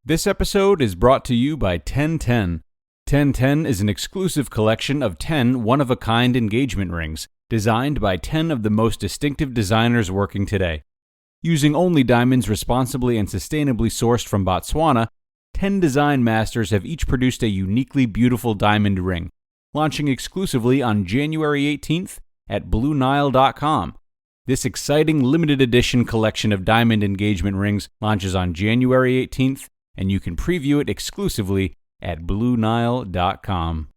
This episode is brought to you by 1010. 1010 is an exclusive collection of 10 one-of-a-kind engagement rings designed by 10 of the most distinctive designers working today. Using only diamonds responsibly and sustainably sourced from Botswana, 10 design masters have each produced a uniquely beautiful diamond ring, launching exclusively on January 18th at BlueNile.com. This exciting limited edition collection of diamond engagement rings launches on January 18th, and you can preview it exclusively at BlueNile.com.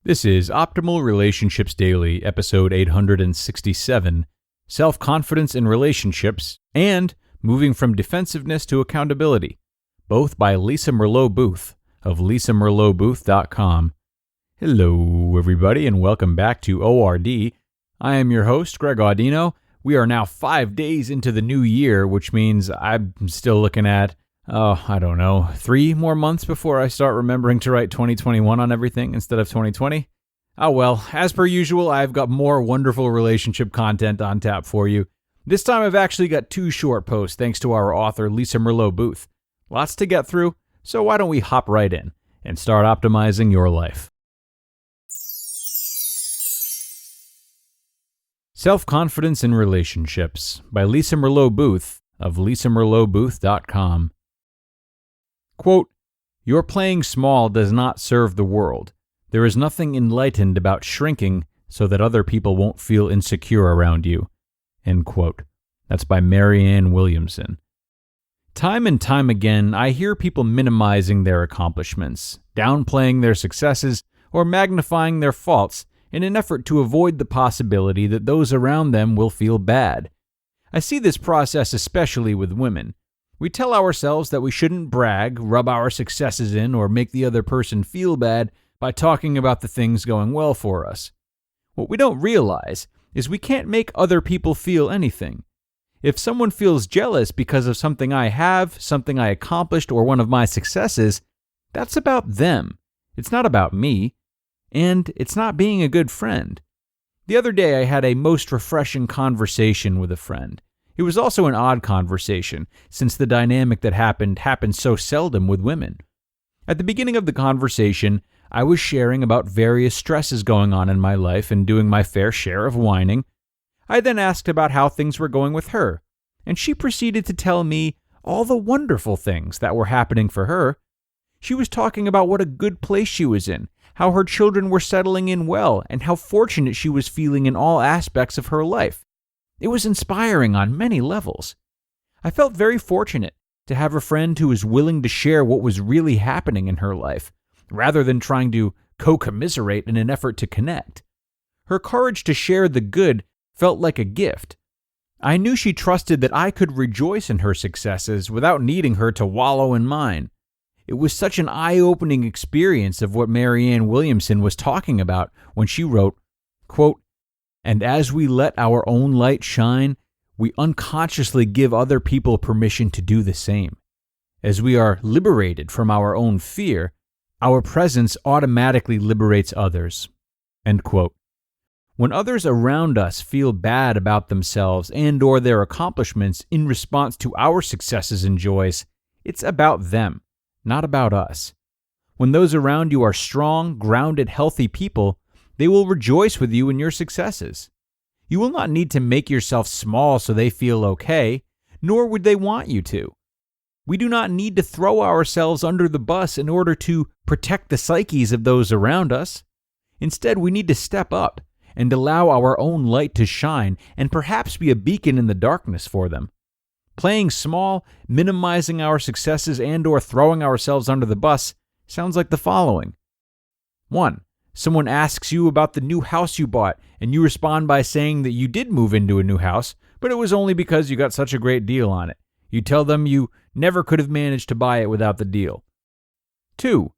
This is Optimal Relationships Daily, episode 867, Self-Confidence in Relationships, and Moving from Defensiveness to Accountability, both by Lisa Merlo-Booth of lisamerlobooth.com. Hello, everybody, and welcome back to ORD. I am your host, Greg Audino. We are now 5 days into the new year, which means I'm still looking at 3 more months before I start remembering to write 2021 on everything instead of 2020. Oh well, as per usual, I've got more wonderful relationship content on tap for you. This time I've actually got 2 short posts thanks to our author, Lisa Merlo-Booth. Lots to get through, so why don't we hop right in and start optimizing your life. Self-Confidence in Relationships by Lisa Merlo-Booth of lisamerlobooth.com. Quote, "Your playing small does not serve the world. There is nothing enlightened about shrinking so that other people won't feel insecure around you." End quote. That's by Marianne Williamson. Time and time again, I hear people minimizing their accomplishments, downplaying their successes, or magnifying their faults in an effort to avoid the possibility that those around them will feel bad. I see this process especially with women. We tell ourselves that we shouldn't brag, rub our successes in, or make the other person feel bad by talking about the things going well for us. What we don't realize is we can't make other people feel anything. If someone feels jealous because of something I have, something I accomplished, or one of my successes, that's about them. It's not about me. And it's not being a good friend. The other day I had a most refreshing conversation with a friend. It was also an odd conversation, since the dynamic that happens so seldom with women. At the beginning of the conversation, I was sharing about various stresses going on in my life and doing my fair share of whining. I then asked about how things were going with her, and she proceeded to tell me all the wonderful things that were happening for her. She was talking about what a good place she was in, how her children were settling in well, and how fortunate she was feeling in all aspects of her life. It was inspiring on many levels. I felt very fortunate to have a friend who was willing to share what was really happening in her life, rather than trying to co-commiserate in an effort to connect. Her courage to share the good felt like a gift. I knew she trusted that I could rejoice in her successes without needing her to wallow in mine. It was such an eye-opening experience of what Marianne Williamson was talking about when she wrote, quote, "And as we let our own light shine, we unconsciously give other people permission to do the same. As we are liberated from our own fear, our presence automatically liberates others." End quote. When others around us feel bad about themselves and/or their accomplishments in response to our successes and joys, it's about them, not about us. When those around you are strong, grounded, healthy people, they will rejoice with you in your successes. You will not need to make yourself small so they feel okay, nor would they want you to. We do not need to throw ourselves under the bus in order to protect the psyches of those around us. Instead, we need to step up and allow our own light to shine and perhaps be a beacon in the darkness for them. Playing small, minimizing our successes, and/or throwing ourselves under the bus sounds like the following. 1. Someone asks you about the new house you bought, and you respond by saying that you did move into a new house, but it was only because you got such a great deal on it. You tell them you never could have managed to buy it without the deal. 2.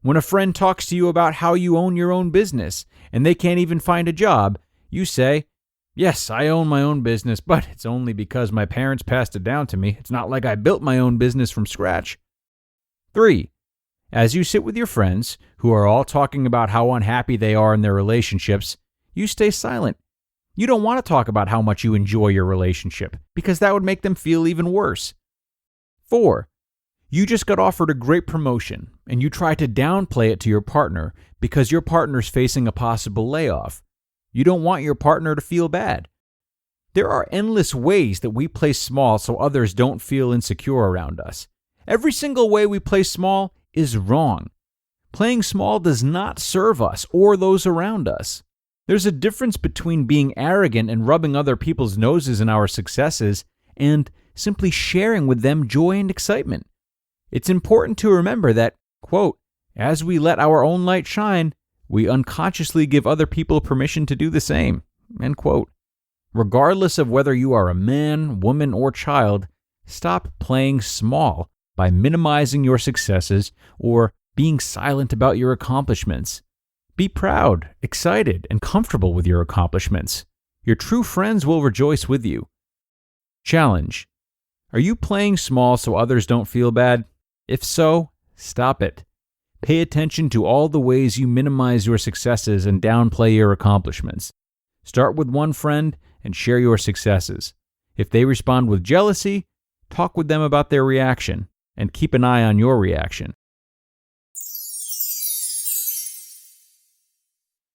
When a friend talks to you about how you own your own business, and they can't even find a job, you say, "Yes, I own my own business, but it's only because my parents passed it down to me. It's not like I built my own business from scratch." 3. As you sit with your friends, who are all talking about how unhappy they are in their relationships, you stay silent. You don't want to talk about how much you enjoy your relationship, because that would make them feel even worse. 4. You just got offered a great promotion, and you try to downplay it to your partner because your partner's facing a possible layoff. You don't want your partner to feel bad. There are endless ways that we play small so others don't feel insecure around us. Every single way we play small is wrong. Playing small does not serve us or those around us. There's a difference between being arrogant and rubbing other people's noses in our successes and simply sharing with them joy and excitement. It's important to remember that, quote, as we let our own light shine, we unconsciously give other people permission to do the same, end quote. Regardless of whether you are a man, woman, or child, stop playing small by minimizing your successes or being silent about your accomplishments. Be proud, excited, and comfortable with your accomplishments. Your true friends will rejoice with you. Challenge. Are you playing small so others don't feel bad? If so, stop it. Pay attention to all the ways you minimize your successes and downplay your accomplishments. Start with one friend and share your successes. If they respond with jealousy, talk with them about their reaction and keep an eye on your reaction.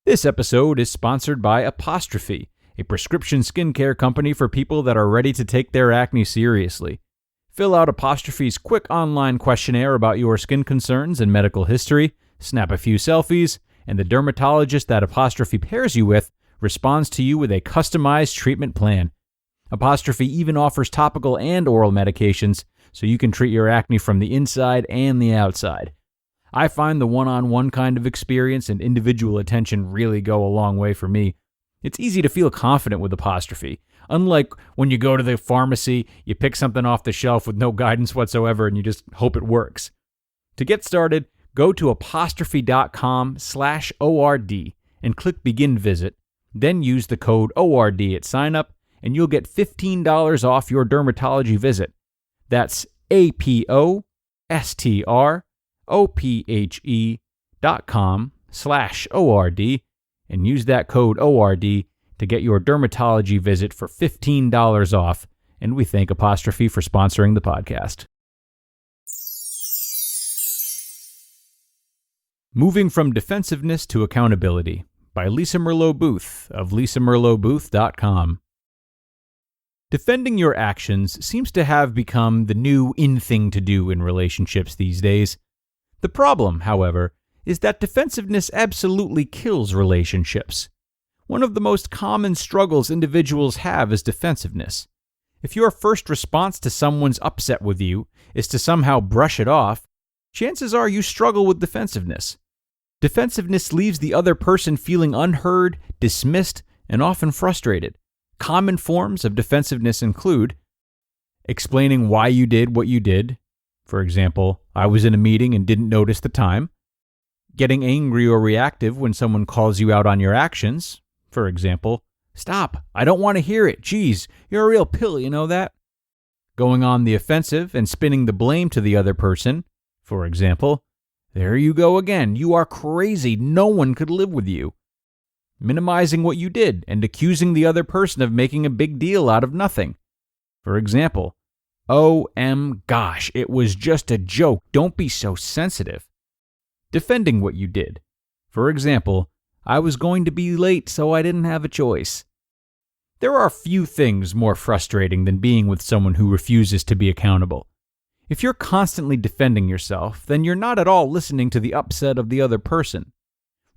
This episode is sponsored by Apostrophe, a prescription skincare company for people that are ready to take their acne seriously. Fill out Apostrophe's quick online questionnaire about your skin concerns and medical history, snap a few selfies, and the dermatologist that Apostrophe pairs you with responds to you with a customized treatment plan. Apostrophe even offers topical and oral medications so you can treat your acne from the inside and the outside. I find the one-on-one kind of experience and individual attention really go a long way for me. It's easy to feel confident with Apostrophe. Unlike when you go to the pharmacy, you pick something off the shelf with no guidance whatsoever and you just hope it works. To get started, go to apostrophe.com/ORD and click Begin Visit. Then use the code ORD at sign-up and you'll get $15 off your dermatology visit. That's apostrophe.com/ORD and use that code ORD to get your dermatology visit for $15 off, and we thank Apostrophe for sponsoring the podcast. Moving from Defensiveness to Accountability by Lisa Merlo-Booth of lisamerlobooth.com. Defending your actions seems to have become the new in thing to do in relationships these days. The problem, however, is that defensiveness absolutely kills relationships. One of the most common struggles individuals have is defensiveness. If your first response to someone's upset with you is to somehow brush it off, chances are you struggle with defensiveness. Defensiveness leaves the other person feeling unheard, dismissed, and often frustrated. Common forms of defensiveness include explaining why you did what you did. For example, I was in a meeting and didn't notice the time. Getting angry or reactive when someone calls you out on your actions. For example, stop, I don't want to hear it. Geez, you're a real pill, you know that? Going on the offensive and spinning the blame to the other person. For example, there you go again. You are crazy. No one could live with you. Minimizing what you did and accusing the other person of making a big deal out of nothing. For example, gosh, it was just a joke. Don't be so sensitive. Defending what you did. For example, I was going to be late, so I didn't have a choice. There are few things more frustrating than being with someone who refuses to be accountable. If you're constantly defending yourself, then you're not at all listening to the upset of the other person.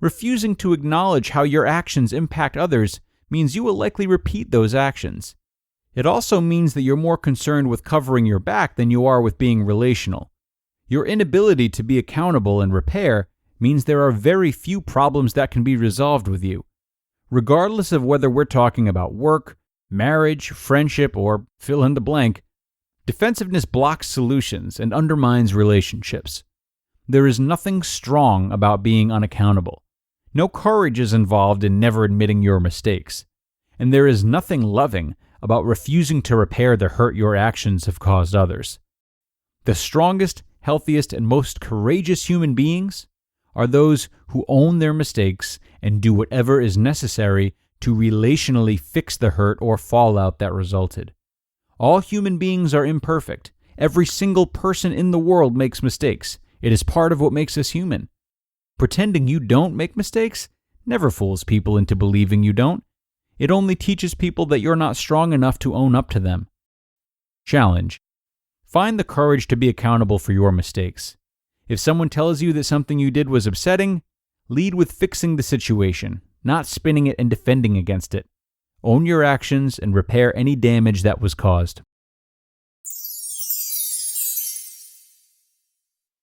Refusing to acknowledge how your actions impact others means you will likely repeat those actions. It also means that you're more concerned with covering your back than you are with being relational. Your inability to be accountable and repair means there are very few problems that can be resolved with you. Regardless of whether we're talking about work, marriage, friendship, or fill in the blank, defensiveness blocks solutions and undermines relationships. There is nothing strong about being unaccountable. No courage is involved in never admitting your mistakes. And there is nothing loving about refusing to repair the hurt your actions have caused others. The strongest, healthiest, and most courageous human beings are those who own their mistakes and do whatever is necessary to relationally fix the hurt or fallout that resulted. All human beings are imperfect, Every single person in the world makes mistakes. It is part of what makes us human. Pretending you don't make mistakes never fools people into believing you don't. It only teaches people that you're not strong enough to own up to them. Challenge. Find the courage to be accountable for your mistakes. If someone tells you that something you did was upsetting, lead with fixing the situation, not spinning it and defending against it. Own your actions and repair any damage that was caused.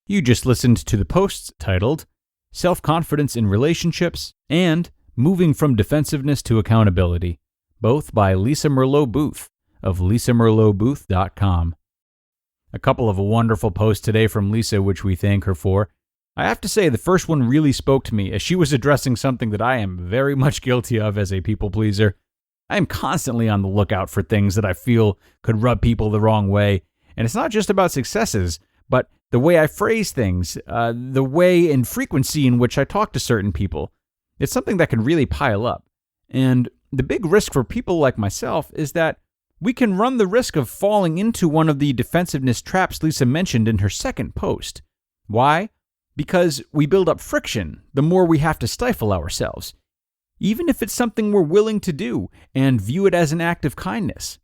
You just listened to the posts titled Self-Confidence in Relationships and Moving from Defensiveness to Accountability, both by Lisa Merlo-Booth of lisamerlobooth.com. A couple of wonderful posts today from Lisa, which we thank her for. I have to say, the first one really spoke to me as she was addressing something that I am very much guilty of as a people pleaser. I am constantly on the lookout for things that I feel could rub people the wrong way. And it's not just about successes, but the way I phrase things, the way and frequency in which I talk to certain people. It's something that can really pile up. And the big risk for people like myself is that we can run the risk of falling into one of the defensiveness traps Lisa mentioned in her second post. Why? Because we build up friction the more we have to stifle ourselves, even if it's something we're willing to do and view it as an act of kindness.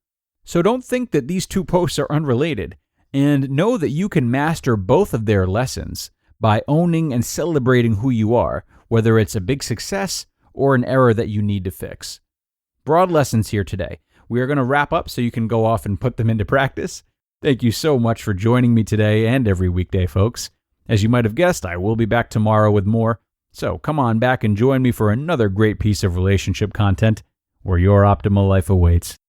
So don't think that these two posts are unrelated, and know that you can master both of their lessons by owning and celebrating who you are, whether it's a big success or an error that you need to fix. Broad lessons here today. We are going to wrap up so you can go off and put them into practice. Thank you so much for joining me today and every weekday, folks. As you might have guessed, I will be back tomorrow with more. So come on back and join me for another great piece of relationship content where your optimal life awaits.